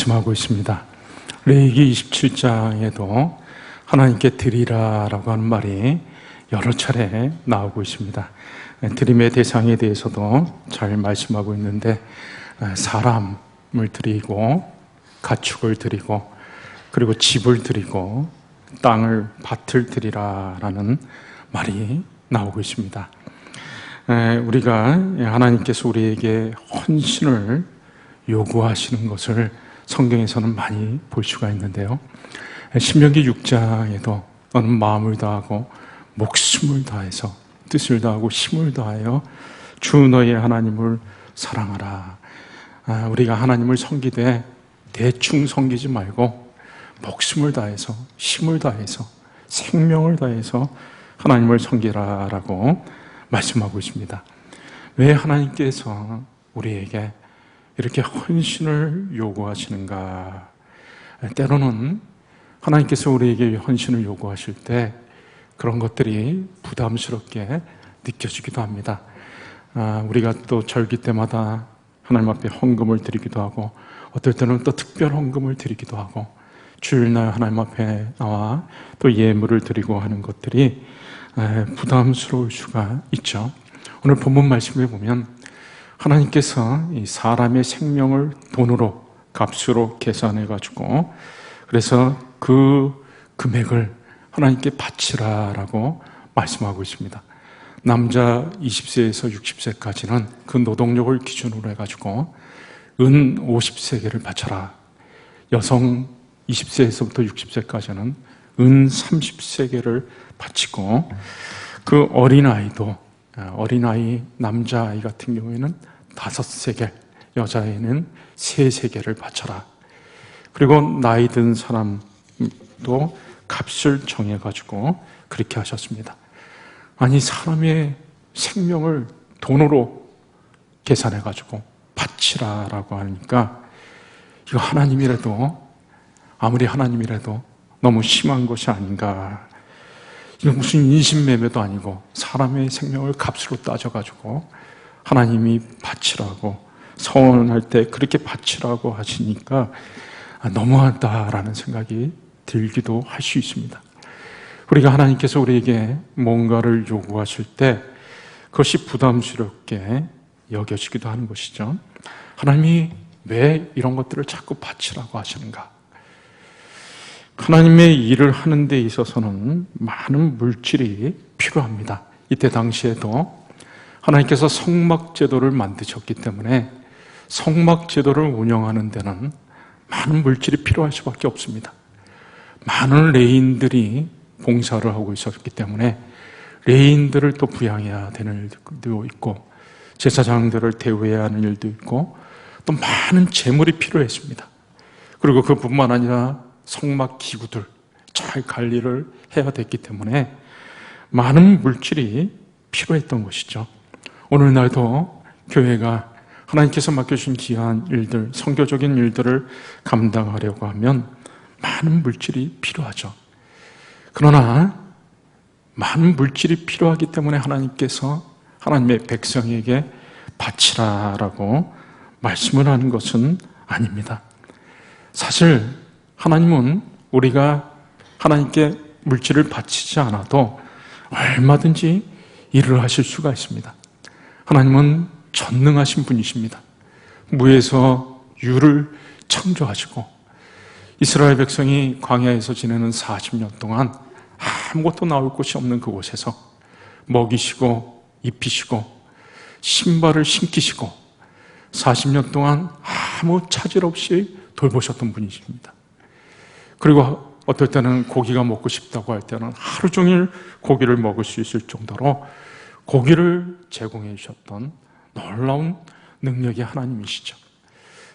말씀하고 있습니다. 레위기 27장에도 하나님께 드리라라고 하는 말이 여러 차례 나오고 있습니다. 드림의 대상에 대해서도 잘 말씀하고 있는데, 사람을 드리고 가축을 드리고 그리고 집을 드리고 땅을 밭을 드리라라는 말이 나오고 있습니다. 우리가 하나님께서 우리에게 헌신을 요구하시는 것을 성경에서는 많이 볼 수가 있는데요, 신명기 6장에도 너는 마음을 다하고 목숨을 다해서 뜻을 다하고 힘을 다하여 주 너의 하나님을 사랑하라. 우리가 하나님을 섬기되 대충 섬기지 말고 목숨을 다해서 힘을 다해서 생명을 다해서 하나님을 섬기라라고 말씀하고 있습니다. 왜 하나님께서 우리에게 이렇게 헌신을 요구하시는가? 때로는 하나님께서 우리에게 헌신을 요구하실 때 그런 것들이 부담스럽게 느껴지기도 합니다. 우리가 또 절기 때마다 하나님 앞에 헌금을 드리기도 하고, 어떨 때는 또 특별 헌금을 드리기도 하고, 주일날 하나님 앞에 나와 또 예물을 드리고 하는 것들이 부담스러울 수가 있죠. 오늘 본문 말씀에 보면 하나님께서 이 사람의 생명을 돈으로, 값으로 계산해 가지고, 그래서 그 금액을 하나님께 바치라라고 말씀하고 있습니다. 남자 20세에서 60세까지는 그 노동력을 기준으로 해가지고 은 50세겔을 바쳐라. 여성 20세에서부터 60세까지는 은 30세겔을 바치고, 그 어린아이도, 어린아이 남자아이 같은 경우에는 5세겔, 여자아이는 3세겔을 바쳐라. 그리고 나이 든 사람도 값을 정해가지고 그렇게 하셨습니다. 아니, 사람의 생명을 돈으로 계산해가지고 바치라라고 하니까, 이거 하나님이라도, 아무리 하나님이라도 너무 심한 것이 아닌가. 이거 무슨 인신매매도 아니고 사람의 생명을 값으로 따져가지고 하나님이 바치라고, 서원할 때 그렇게 바치라고 하시니까 너무하다라는 생각이 들기도 할 수 있습니다. 우리가 하나님께서 우리에게 뭔가를 요구하실 때 그것이 부담스럽게 여겨지기도 하는 것이죠. 하나님이 왜 이런 것들을 자꾸 바치라고 하시는가? 하나님의 일을 하는 데 있어서는 많은 물질이 필요합니다. 이때 당시에도 하나님께서 성막제도를 만드셨기 때문에 성막제도를 운영하는 데는 많은 물질이 필요할 수밖에 없습니다. 많은 레인들이 봉사를 하고 있었기 때문에 레인들을 또 부양해야 되는 일도 있고, 제사장들을 대우해야 하는 일도 있고, 또 많은 재물이 필요했습니다. 그리고 그뿐만 아니라 성막 기구들 잘 관리를 해야 됐기 때문에 많은 물질이 필요했던 것이죠. 오늘날도 교회가 하나님께서 맡겨주신 귀한 일들, 선교적인 일들을 감당하려고 하면 많은 물질이 필요하죠. 그러나 많은 물질이 필요하기 때문에 하나님께서 하나님의 백성에게 바치라라고 말씀을 하는 것은 아닙니다. 사실 하나님은 우리가 하나님께 물질을 바치지 않아도 얼마든지 일을 하실 수가 있습니다. 하나님은 전능하신 분이십니다. 무에서 유를 창조하시고, 이스라엘 백성이 광야에서 지내는 40년 동안 아무것도 나올 곳이 없는 그곳에서 먹이시고 입히시고 신발을 신기시고 40년 동안 아무 차질 없이 돌보셨던 분이십니다. 그리고 어떨 때는 고기가 먹고 싶다고 할 때는 하루 종일 고기를 먹을 수 있을 정도로 고기를 제공해 주셨던 놀라운 능력의 하나님이시죠.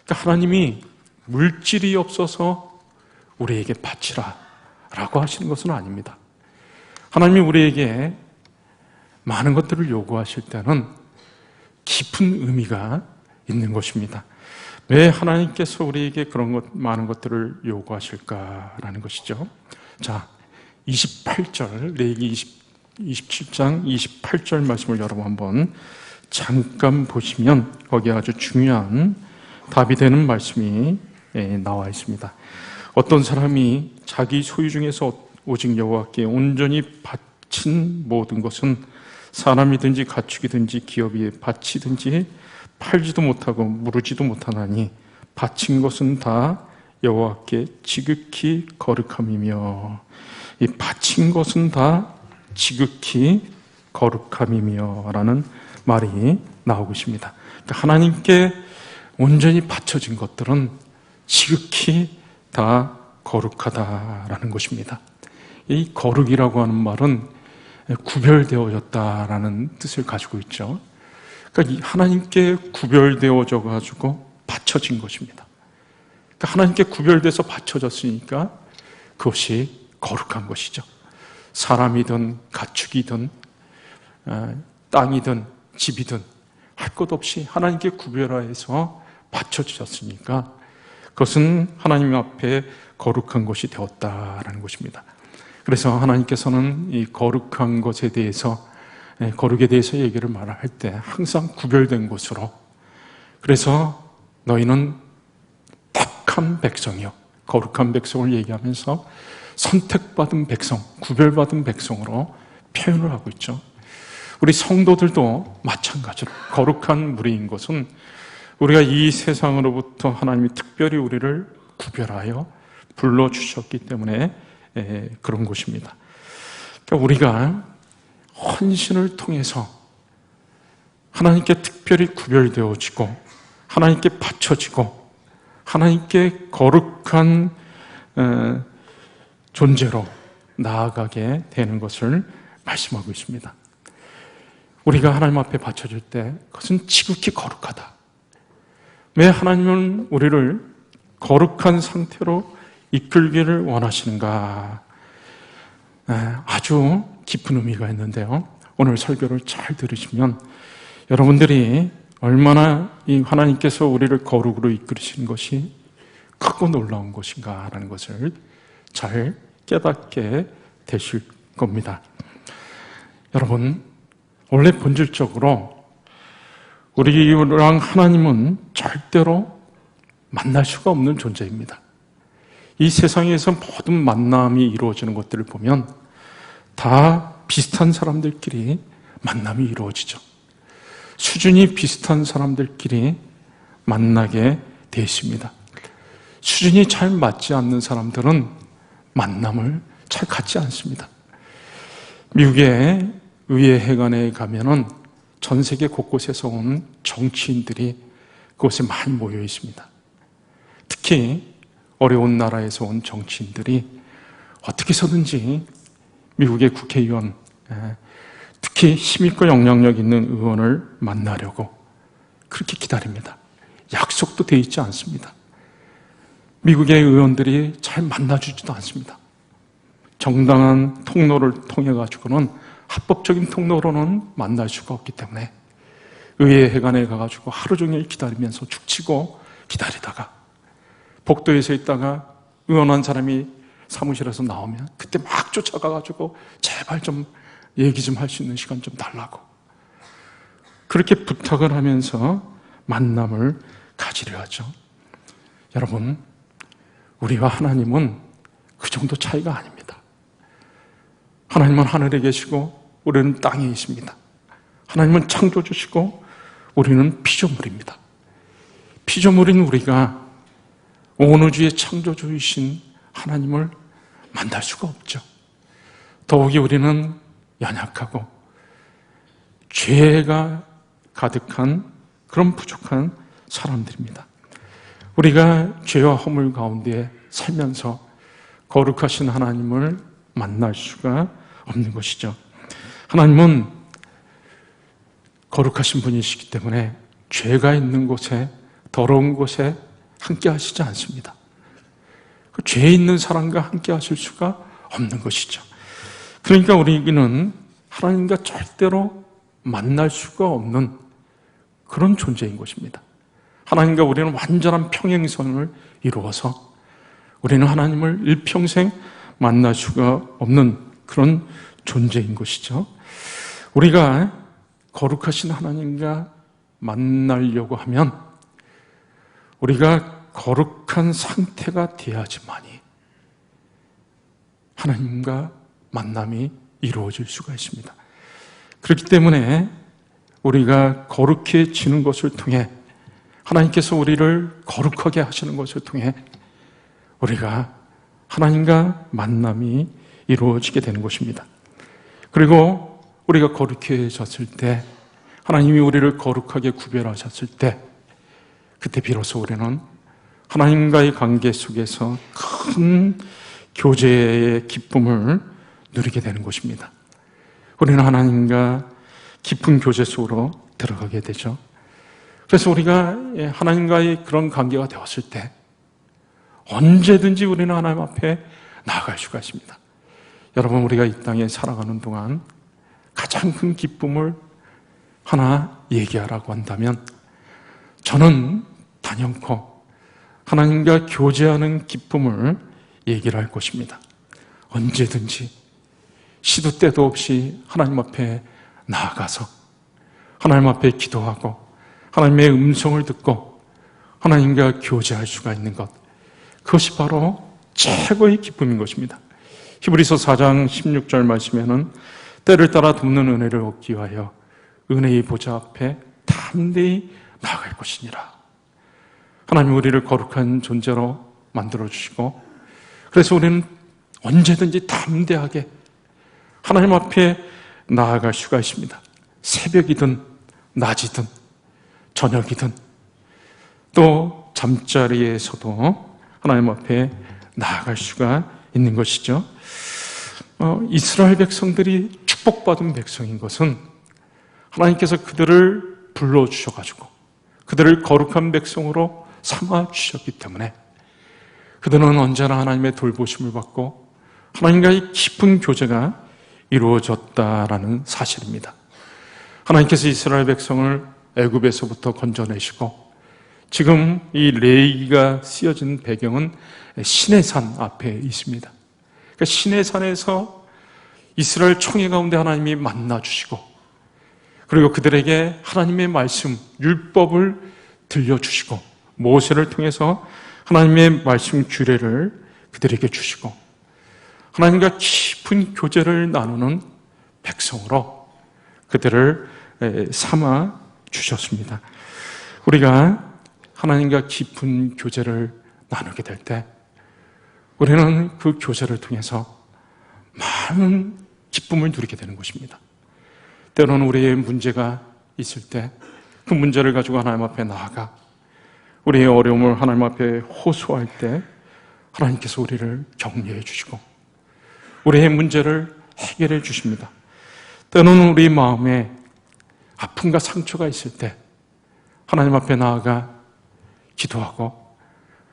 그러니까 하나님이 물질이 없어서 우리에게 바치라라고 하시는 것은 아닙니다. 하나님이 우리에게 많은 것들을 요구하실 때는 깊은 의미가 있는 것입니다. 왜 하나님께서 우리에게 그런 많은 것들을 요구하실까라는 것이죠. 자, 28절, 레위기 27장 28절 말씀을 여러분 한번 잠깐 보시면 거기에 아주 중요한 답이 되는 말씀이 나와 있습니다. 어떤 사람이 자기 소유 중에서 오직 여호와께 온전히 바친 모든 것은 사람이든지 가축이든지 기업이 바치든지 팔지도 못하고 무르지도 못하나니 바친 것은 다 여호와께 지극히 거룩함이며, 이 바친 것은 다 지극히 거룩함이며 라는 말이 나오고 있습니다. 그러니까 하나님께 온전히 바쳐진 것들은 지극히 다 거룩하다라는 것입니다. 이 거룩이라고 하는 말은 구별되어졌다라는 뜻을 가지고 있죠. 그러니까 하나님께 구별되어져 가지고 바쳐진 것입니다. 그러니까 하나님께 구별돼서 바쳐졌으니까 그것이 거룩한 것이죠. 사람이든 가축이든 땅이든 집이든 할 것 없이 하나님께 구별하여서 바쳐졌으니까 그것은 하나님 앞에 거룩한 것이 되었다라는 것입니다. 그래서 하나님께서는 이 거룩한 것에 대해서, 거룩에 대해서 얘기를 말할 때 항상 구별된 것으로, 그래서 너희는 택한 백성이요, 거룩한 백성을 얘기하면서 선택받은 백성, 구별받은 백성으로 표현을 하고 있죠. 우리 성도들도 마찬가지로 거룩한 무리인 것은 우리가 이 세상으로부터 하나님이 특별히 우리를 구별하여 불러주셨기 때문에 그런 것입니다. 그러니까 우리가 헌신을 통해서 하나님께 특별히 구별되어지고 하나님께 바쳐지고 하나님께 거룩한 존재로 나아가게 되는 것을 말씀하고 있습니다. 우리가 하나님 앞에 바쳐질 때 그것은 지극히 거룩하다. 왜 하나님은 우리를 거룩한 상태로 이끌기를 원하시는가? 아주 깊은 의미가 있는데요. 오늘 설교를 잘 들으시면 여러분들이 얼마나 이 하나님께서 우리를 거룩으로 이끌으시는 것이 크고 놀라운 것인가라는 것을 잘 깨닫게 되실 겁니다. 여러분, 원래 본질적으로 우리랑 하나님은 절대로 만날 수가 없는 존재입니다. 이 세상에서 모든 만남이 이루어지는 것들을 보면 다 비슷한 사람들끼리 만남이 이루어지죠. 수준이 비슷한 사람들끼리 만나게 되어 있습니다. 수준이 잘 맞지 않는 사람들은 만남을 잘 갖지 않습니다. 미국의 의회회관에 가면은 전 세계 곳곳에서 온 정치인들이 그곳에 많이 모여 있습니다. 특히 어려운 나라에서 온 정치인들이 어떻게 해서든지 미국의 국회의원, 특히 힘있고 영향력 있는 의원을 만나려고 그렇게 기다립니다. 약속도 돼 있지 않습니다. 미국의 의원들이 잘 만나주지도 않습니다. 정당한 통로를 통해 가지고는, 합법적인 통로로는 만날 수가 없기 때문에 의회회관에 가가지고 하루 종일 기다리면서 죽치고 기다리다가 복도에서 있다가 의원 한 사람이 사무실에서 나오면 그때 막 쫓아가가지고 제발 좀 얘기 좀 할 수 있는 시간 좀 달라고 그렇게 부탁을 하면서 만남을 가지려 하죠. 여러분, 우리와 하나님은 그 정도 차이가 아닙니다. 하나님은 하늘에 계시고 우리는 땅에 있습니다. 하나님은 창조주시고 우리는 피조물입니다. 피조물인 우리가 온 우주의 창조주이신 하나님을 만날 수가 없죠. 더욱이 우리는 연약하고 죄가 가득한 그런 부족한 사람들입니다. 우리가 죄와 허물 가운데 살면서 거룩하신 하나님을 만날 수가 없는 것이죠. 하나님은 거룩하신 분이시기 때문에 죄가 있는 곳에, 더러운 곳에 함께 하시지 않습니다. 그 죄 있는 사람과 함께 하실 수가 없는 것이죠. 그러니까 우리는 하나님과 절대로 만날 수가 없는 그런 존재인 것입니다. 하나님과 우리는 완전한 평행선을 이루어서 우리는 하나님을 일평생 만날 수가 없는 그런 존재인 것이죠. 우리가 거룩하신 하나님과 만나려고 하면 우리가 거룩한 상태가 돼야지만이 하나님과 만남이 이루어질 수가 있습니다. 그렇기 때문에 우리가 거룩해지는 것을 통해, 하나님께서 우리를 거룩하게 하시는 것을 통해 우리가 하나님과 만남이 이루어지게 되는 것입니다. 그리고 우리가 거룩해졌을 때, 하나님이 우리를 거룩하게 구별하셨을 때, 그때 비로소 우리는 하나님과의 관계 속에서 큰 교제의 기쁨을 누리게 되는 것입니다. 우리는 하나님과 깊은 교제 속으로 들어가게 되죠. 그래서 우리가 하나님과의 그런 관계가 되었을 때 언제든지 우리는 하나님 앞에 나아갈 수가 있습니다. 여러분, 우리가 이 땅에 살아가는 동안 가장 큰 기쁨을 하나 얘기하라고 한다면 저는 단연코 하나님과 교제하는 기쁨을 얘기를 할 것입니다. 언제든지 시도 때도 없이 하나님 앞에 나아가서 하나님 앞에 기도하고 하나님의 음성을 듣고 하나님과 교제할 수가 있는 것, 그것이 바로 최고의 기쁨인 것입니다. 히브리서 4장 16절 말씀에는 때를 따라 돕는 은혜를 얻기 위하여 은혜의 보좌 앞에 담대히 나아갈 것이니라. 하나님 우리를 거룩한 존재로 만들어주시고, 그래서 우리는 언제든지 담대하게 하나님 앞에 나아갈 수가 있습니다. 새벽이든 낮이든 저녁이든 또 잠자리에서도 하나님 앞에 나아갈 수가 있는 것이죠. 이스라엘 백성들이 축복받은 백성인 것은 하나님께서 그들을 불러주셔가지고 그들을 거룩한 백성으로 삼아주셨기 때문에 그들은 언제나 하나님의 돌보심을 받고 하나님과의 깊은 교제가 이루어졌다라는 사실입니다. 하나님께서 이스라엘 백성을 애굽에서부터 건져내시고 지금 이 레위기가 쓰여진 배경은 시내산 앞에 있습니다. 그러니까 시내산에서 이스라엘 총회 가운데 하나님이 만나주시고 그리고 그들에게 하나님의 말씀, 율법을 들려주시고 모세를 통해서 하나님의 말씀 규례를 그들에게 주시고 하나님과 깊은 교제를 나누는 백성으로 그들을 삼아 주셨습니다. 우리가 하나님과 깊은 교제를 나누게 될 때 우리는 그 교제를 통해서 많은 기쁨을 누리게 되는 것입니다. 때로는 우리의 문제가 있을 때 그 문제를 가지고 하나님 앞에 나아가 우리의 어려움을 하나님 앞에 호소할 때 하나님께서 우리를 격려해 주시고 우리의 문제를 해결해 주십니다. 때로는 우리 마음에 아픔과 상처가 있을 때 하나님 앞에 나아가 기도하고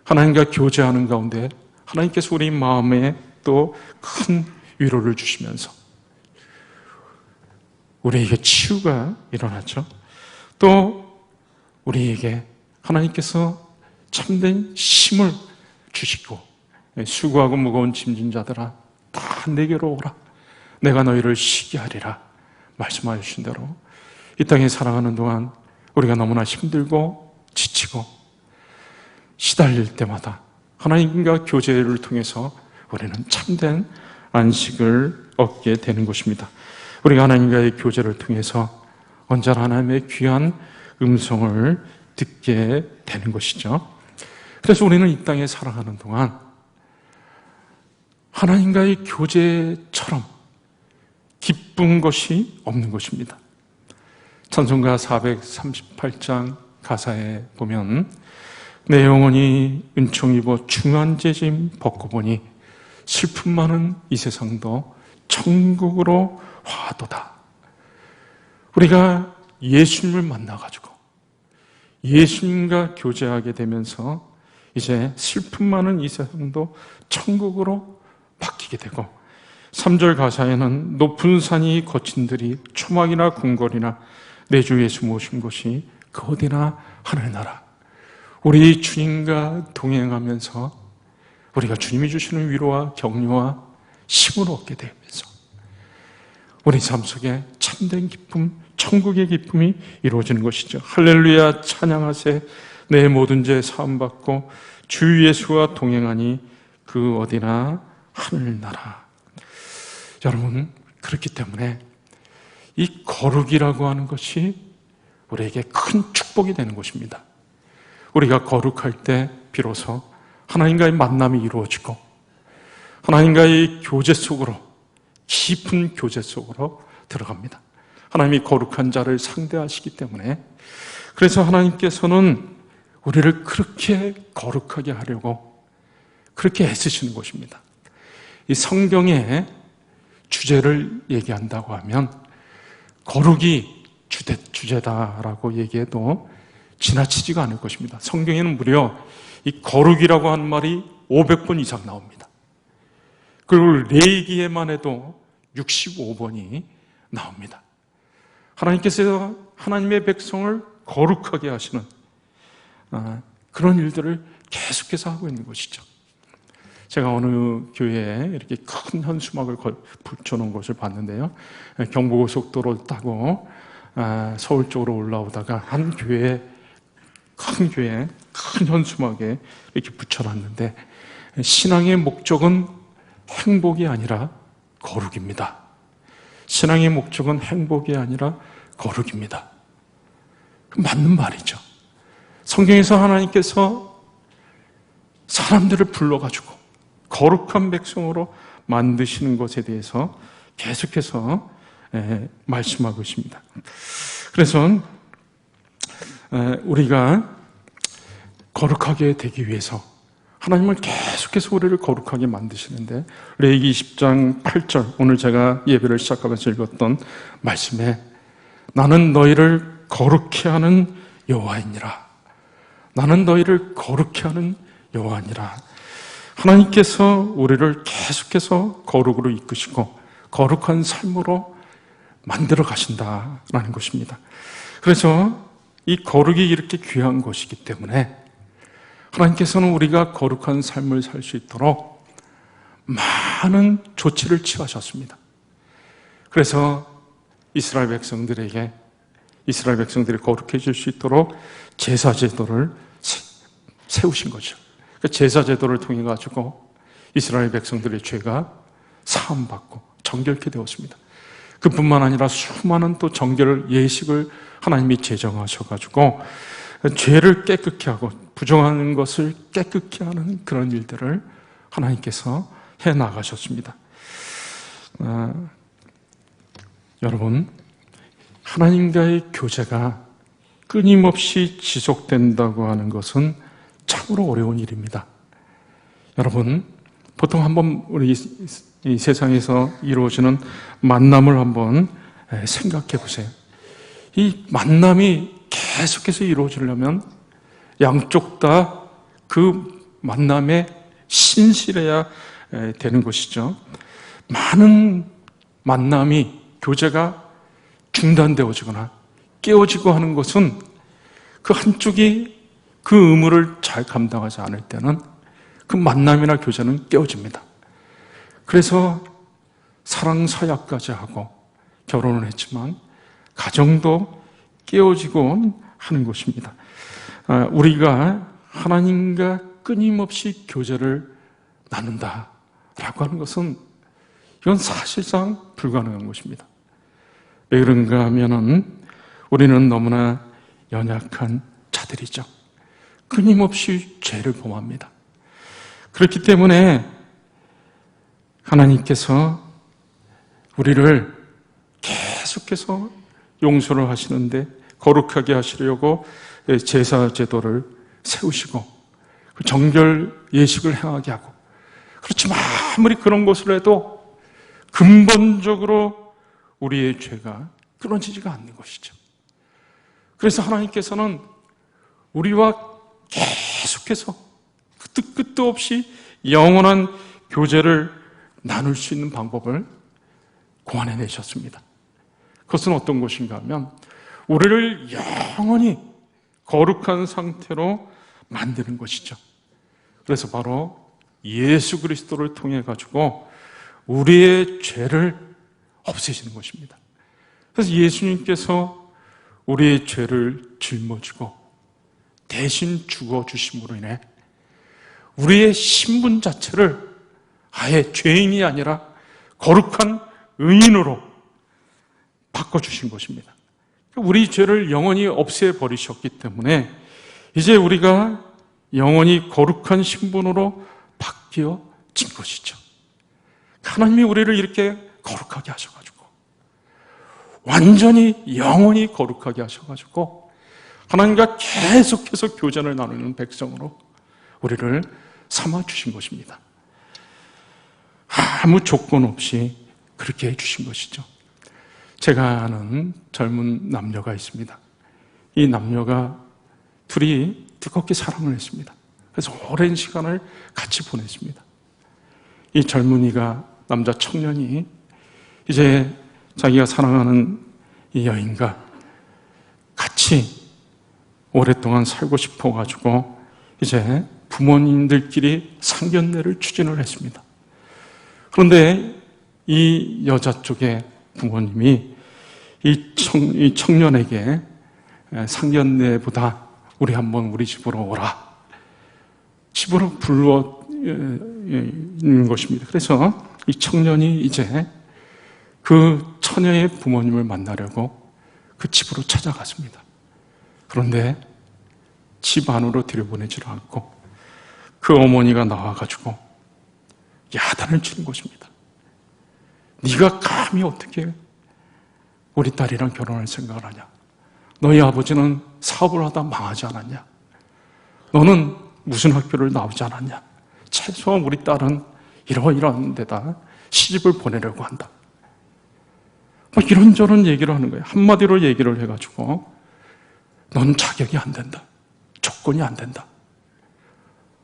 하나님과 교제하는 가운데 하나님께서 우리 마음에 또 큰 위로를 주시면서 우리에게 치유가 일어나죠. 또 우리에게 하나님께서 참된 힘을 주시고 수고하고 무거운 짐진 자들아 다 내게로 오라 내가 너희를 쉬게 하리라 말씀하여 주신 대로 이 땅에 살아가는 동안 우리가 너무나 힘들고 지치고 시달릴 때마다 하나님과 교제를 통해서 우리는 참된 안식을 얻게 되는 것입니다. 우리가 하나님과의 교제를 통해서 언제나 하나님의 귀한 음성을 듣게 되는 것이죠. 그래서 우리는 이 땅에 살아가는 동안 하나님과의 교제처럼 기쁜 것이 없는 것입니다. 찬송가 438장 가사에 보면 내 영혼이 은총 입어 중한 재짐 벗고 보니 슬픔 많은 이 세상도 천국으로 화도다. 우리가 예수님을 만나가지고 예수님과 교제하게 되면서 이제 슬픔 많은 이 세상도 천국으로 바뀌게 되고 3절 가사에는 높은 산이 거친들이 초막이나 궁궐이나 내 주 예수 모신 곳이 그 어디나 하늘나라. 우리 주님과 동행하면서 우리가 주님이 주시는 위로와 격려와 힘을 얻게 되면서 우리 삶 속에 참된 기쁨, 천국의 기쁨이 이루어지는 것이죠. 할렐루야 찬양하세 내 모든 죄 사함받고 주 예수와 동행하니 그 어디나 하늘나라. 여러분, 그렇기 때문에 이 거룩이라고 하는 것이 우리에게 큰 축복이 되는 것입니다. 우리가 거룩할 때 비로소 하나님과의 만남이 이루어지고 하나님과의 교제 속으로, 깊은 교제 속으로 들어갑니다. 하나님이 거룩한 자를 상대하시기 때문에, 그래서 하나님께서는 우리를 그렇게 거룩하게 하려고 그렇게 애쓰시는 것입니다. 이 성경의 주제를 얘기한다고 하면 거룩이 주제다라고 얘기해도 지나치지가 않을 것입니다. 성경에는 무려 이 거룩이라고 하는 말이 500번 이상 나옵니다. 그리고 레위기에만 해도 65번이 나옵니다. 하나님께서 하나님의 백성을 거룩하게 하시는 그런 일들을 계속해서 하고 있는 것이죠. 제가 어느 교회에 이렇게 큰 현수막을 붙여놓은 것을 봤는데요. 경부고속도로를 타고 서울 쪽으로 올라오다가 한 교회에, 큰 교회에 큰 현수막에 이렇게 붙여놨는데, 신앙의 목적은 행복이 아니라 거룩입니다. 신앙의 목적은 행복이 아니라 거룩입니다. 맞는 말이죠. 성경에서 하나님께서 사람들을 불러가지고 거룩한 백성으로 만드시는 것에 대해서 계속해서 말씀하고 있습니다. 그래서 우리가 거룩하게 되기 위해서 하나님은 계속해서 우리를 거룩하게 만드시는데, 레위기 20장 8절, 오늘 제가 예배를 시작하면서 읽었던 말씀에 나는 너희를 거룩케 하는 여호와이니라. 나는 너희를 거룩케 하는 여호와니라. 하나님께서 우리를 계속해서 거룩으로 이끄시고 거룩한 삶으로 만들어 가신다라는 것입니다. 그래서 이 거룩이 이렇게 귀한 것이기 때문에 하나님께서는 우리가 거룩한 삶을 살 수 있도록 많은 조치를 취하셨습니다. 그래서 이스라엘 백성들이 거룩해질 수 있도록 제사 제도를 세우신 거죠. 그 제사 제도를 통해 가지고 이스라엘 백성들의 죄가 사함받고 정결케 되었습니다. 그뿐만 아니라 수많은 또 정결 예식을 하나님이 제정하셔가지고 죄를 깨끗게 하고 부정하는 것을 깨끗게 하는 그런 일들을 하나님께서 해 나가셨습니다. 여러분, 하나님과의 교제가 끊임없이 지속된다고 하는 것은 참으로 어려운 일입니다. 여러분, 보통 한번 우리 이 세상에서 이루어지는 만남을 한번 생각해 보세요. 이 만남이 계속해서 이루어지려면 양쪽 다 그 만남에 신실해야 되는 것이죠. 많은 만남이, 교제가 중단되어지거나 깨어지고 하는 것은 그 한쪽이 그 의무를 잘 감당하지 않을 때는 그 만남이나 교제는 깨어집니다. 그래서 사랑 서약까지 하고 결혼을 했지만 가정도 깨어지고 하는 것입니다. 우리가 하나님과 끊임없이 교제를 나눈다라고 하는 것은 이건 사실상 불가능한 것입니다. 왜 그런가 하면은 우리는 너무나 연약한 자들이죠. 끊임없이 죄를 범합니다. 그렇기 때문에 하나님께서 우리를 계속해서 용서를 하시는데 거룩하게 하시려고 제사 제도를 세우시고 정결 예식을 행하게 하고, 그렇지만 아무리 그런 것을 해도 근본적으로 우리의 죄가 끊어지지가 않는 것이죠. 그래서 하나님께서는 우리와 계속해서 끝도 없이 영원한 교제를 나눌 수 있는 방법을 고안해 내셨습니다. 그것은 어떤 것인가 하면 우리를 영원히 거룩한 상태로 만드는 것이죠. 그래서 바로 예수 그리스도를 통해 가지고 우리의 죄를 없애시는 것입니다. 그래서 예수님께서 우리의 죄를 짊어지고 대신 죽어주심으로 인해 우리의 신분 자체를 아예 죄인이 아니라 거룩한 의인으로 바꿔주신 것입니다. 우리 죄를 영원히 없애버리셨기 때문에 이제 우리가 영원히 거룩한 신분으로 바뀌어진 것이죠. 하나님이 우리를 이렇게 거룩하게 하셔가지고, 완전히 영원히 거룩하게 하셔가지고 하나님과 계속해서 교제를 나누는 백성으로 우리를 삼아주신 것입니다. 아무 조건 없이 그렇게 해주신 것이죠. 제가 아는 젊은 남녀가 있습니다. 이 남녀가 둘이 뜨겁게 사랑을 했습니다. 그래서 오랜 시간을 같이 보냈습니다. 이 젊은이가, 남자 청년이 이제 자기가 사랑하는 이 여인과 같이 오랫동안 살고 싶어가지고 이제 부모님들끼리 상견례를 추진을 했습니다. 그런데 이 여자 쪽의 부모님이 이 청년에게 상견례보다 우리 한번 우리 집으로 오라, 집으로 불러 있는 것입니다. 그래서 이 청년이 이제 그 처녀의 부모님을 만나려고 그 집으로 찾아갔습니다. 그런데 집 안으로 들여보내지를 않고 그 어머니가 나와가지고 야단을 치는 것입니다. 네가 감히 어떻게 우리 딸이랑 결혼할 생각을 하냐? 너희 아버지는 사업을 하다 망하지 않았냐? 너는 무슨 학교를 나오지 않았냐? 최소한 우리 딸은 이러이러한 데다 시집을 보내려고 한다. 이런저런 얘기를 하는 거예요. 한마디로 얘기를 해가지고 넌 자격이 안 된다. 조건이 안 된다.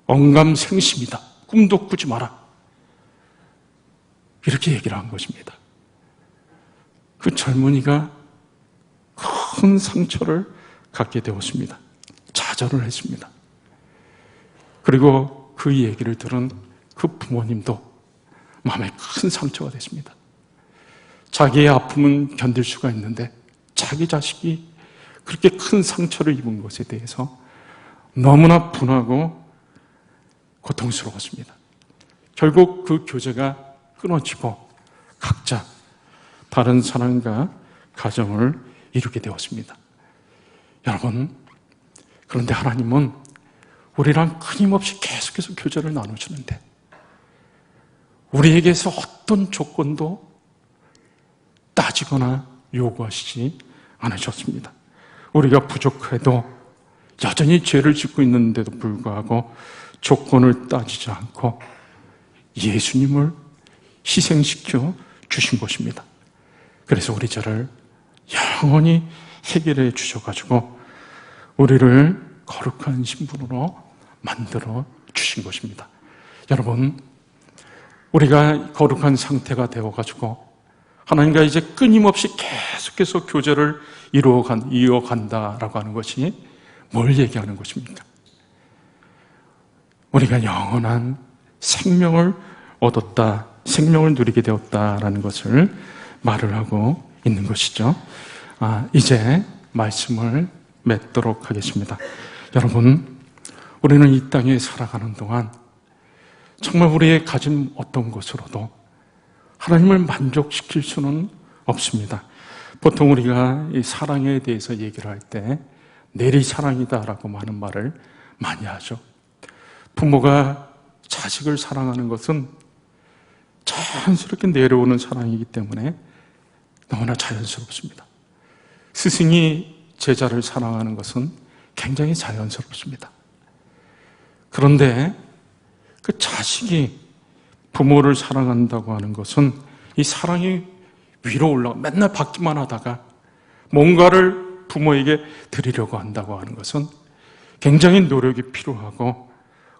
언감생심이다. 꿈도 꾸지 마라. 이렇게 얘기를 한 것입니다. 그 젊은이가 큰 상처를 갖게 되었습니다. 좌절을 했습니다. 그리고 그 얘기를 들은 그 부모님도 마음에 큰 상처가 됐습니다. 자기의 아픔은 견딜 수가 있는데 자기 자식이 그렇게 큰 상처를 입은 것에 대해서 너무나 분하고 고통스러웠습니다. 결국 그 교제가 끊어지고 각자 다른 사람과 가정을 이루게 되었습니다. 여러분, 그런데 하나님은 우리랑 끊임없이 계속해서 교제를 나누시는데 우리에게서 어떤 조건도 따지거나 요구하시지 않으셨습니다. 우리가 부족해도 여전히 죄를 짓고 있는데도 불구하고 조건을 따지지 않고 예수님을 희생시켜 주신 것입니다. 그래서 우리 죄를 영원히 해결해 주셔가지고 우리를 거룩한 신분으로 만들어 주신 것입니다. 여러분, 우리가 거룩한 상태가 되어가지고 하나님과 이제 끊임없이 계속해서 교제를 이어간다라고 하는 것이 뭘 얘기하는 것입니까? 우리가 영원한 생명을 얻었다, 생명을 누리게 되었다라는 것을 말을 하고 있는 것이죠. 이제 말씀을 맺도록 하겠습니다. 여러분, 우리는 이 땅에 살아가는 동안 정말 우리의 가진 어떤 것으로도 하나님을 만족시킬 수는 없습니다. 보통 우리가 이 사랑에 대해서 얘기를 할 때 내리사랑이다라고 하는 말을 많이 하죠. 부모가 자식을 사랑하는 것은 자연스럽게 내려오는 사랑이기 때문에 너무나 자연스럽습니다. 스승이 제자를 사랑하는 것은 굉장히 자연스럽습니다. 그런데 그 자식이 부모를 사랑한다고 하는 것은 이 사랑이 위로 올라가 맨날 받기만 하다가 뭔가를 부모에게 드리려고 한다고 하는 것은 굉장히 노력이 필요하고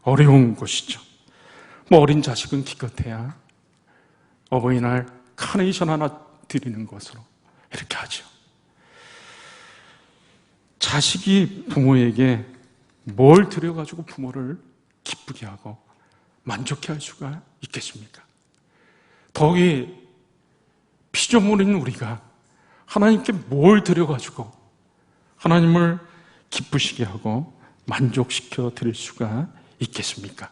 어려운 것이죠. 어린 자식은 기껏해야 어버이날 카네이션 하나 드리는 것으로 이렇게 하죠. 자식이 부모에게 뭘 드려가지고 부모를 기쁘게 하고 만족해 할 수가 있겠습니까? 더욱이 피조물인 우리가 하나님께 뭘 드려가지고 하나님을 기쁘시게 하고 만족시켜 드릴 수가 있겠습니까?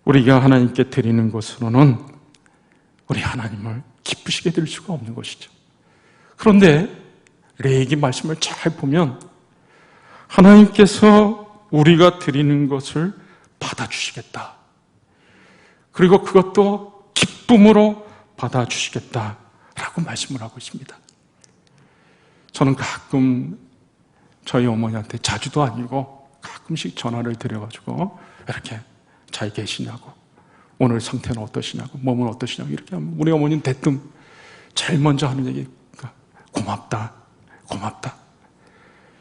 우리가 하나님께 드리는 것으로는 우리 하나님을 기쁘시게 드릴 수가 없는 것이죠. 그런데 레위기 말씀을 잘 보면 하나님께서 우리가 드리는 것을 받아주시겠다. 그리고 그것도 기쁨으로 받아주시겠다라고 말씀을 하고 있습니다. 저는 가끔 저희 어머니한테, 자주도 아니고 가끔씩 전화를 드려가지고 이렇게 잘 계시냐고, 오늘 상태는 어떠시냐고, 몸은 어떠시냐고 이렇게 하면 우리 어머니는 대뜸 제일 먼저 하는 얘기가 고맙다, 고맙다.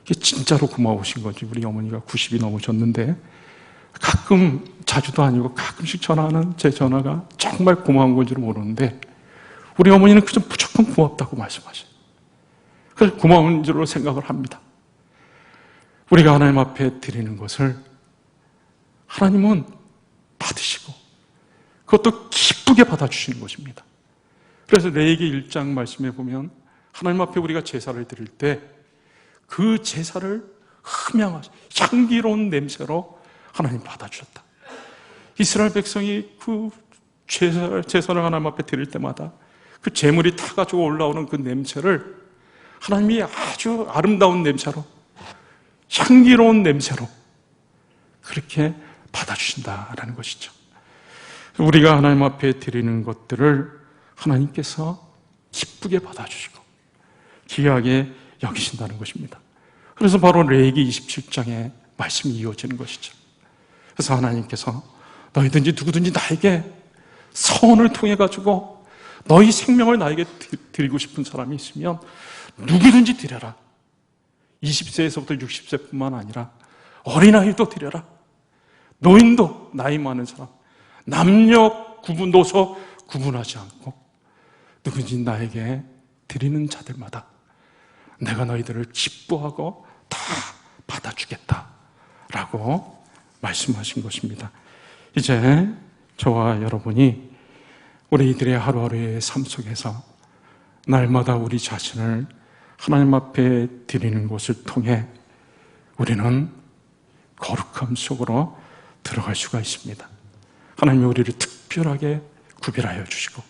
이게 진짜로 고마우신 거지. 우리 어머니가 90이 넘으셨는데 가끔, 자주도 아니고 가끔씩 전화하는 제 전화가 정말 고마운 건지를 모르는데 우리 어머니는 그저 무조건 고맙다고 말씀하셔요. 그래서 고마운 줄로 생각을 합니다. 우리가 하나님 앞에 드리는 것을 하나님은 받으시고 그것도 기쁘게 받아주시는 것입니다. 그래서 레위기 1장 말씀에 보면 하나님 앞에 우리가 제사를 드릴 때 그 제사를 흠향하신 향기로운 냄새로 하나님 받아주셨다. 이스라엘 백성이 그 제사를 하나님 앞에 드릴 때마다 그 제물이 타가지고 올라오는 그 냄새를 하나님이 아주 아름다운 냄새로, 향기로운 냄새로 그렇게 받아주신다라는 것이죠. 우리가 하나님 앞에 드리는 것들을 하나님께서 기쁘게 받아주시고 귀하게 여기신다는 것입니다. 그래서 바로 레위기 27장에 말씀이 이어지는 것이죠. 그래서 하나님께서 너희든지 누구든지 나에게 서원을 통해 가지고 너희 생명을 나에게 드리고 싶은 사람이 있으면 누구든지 드려라. 20세에서부터 60세뿐만 아니라 어린아이도 드려라. 노인도, 나이 많은 사람, 남녀 구분, 노소 구분하지 않고 누구든지 나에게 드리는 자들마다 내가 너희들을 기뻐하고 다 받아주겠다라고 말씀하신 것입니다. 이제 저와 여러분이 우리들의 하루하루의 삶 속에서 날마다 우리 자신을 하나님 앞에 드리는 것을 통해 우리는 거룩함 속으로 들어갈 수가 있습니다. 하나님이 우리를 특별하게 구별하여 주시고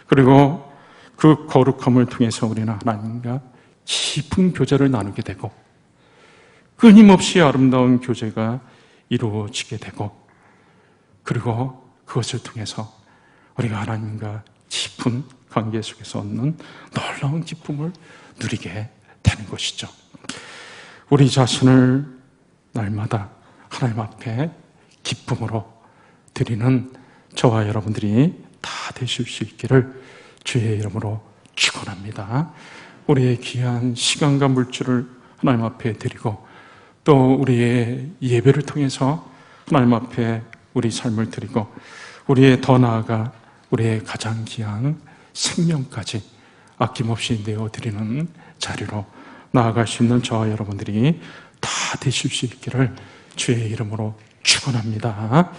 그리고 그 거룩함을 통해서 우리는 하나님과 깊은 교제를 나누게 되고 끊임없이 아름다운 교제가 이루어지게 되고 그리고 그것을 통해서 우리가 하나님과 깊은 관계 속에서 얻는 놀라운 기쁨을 누리게 되는 것이죠. 우리 자신을 날마다 하나님 앞에 기쁨으로 드리는 저와 여러분들이 다 되실 수 있기를 주의 이름으로 축원합니다. 우리의 귀한 시간과 물질을 하나님 앞에 드리고 또 우리의 예배를 통해서 하나님 앞에 우리 삶을 드리고 우리의 더 나아가 우리의 가장 귀한 생명까지 아낌없이 내어드리는 자리로 나아갈 수 있는 저와 여러분들이 다 되실 수 있기를 주의 이름으로 축원합니다.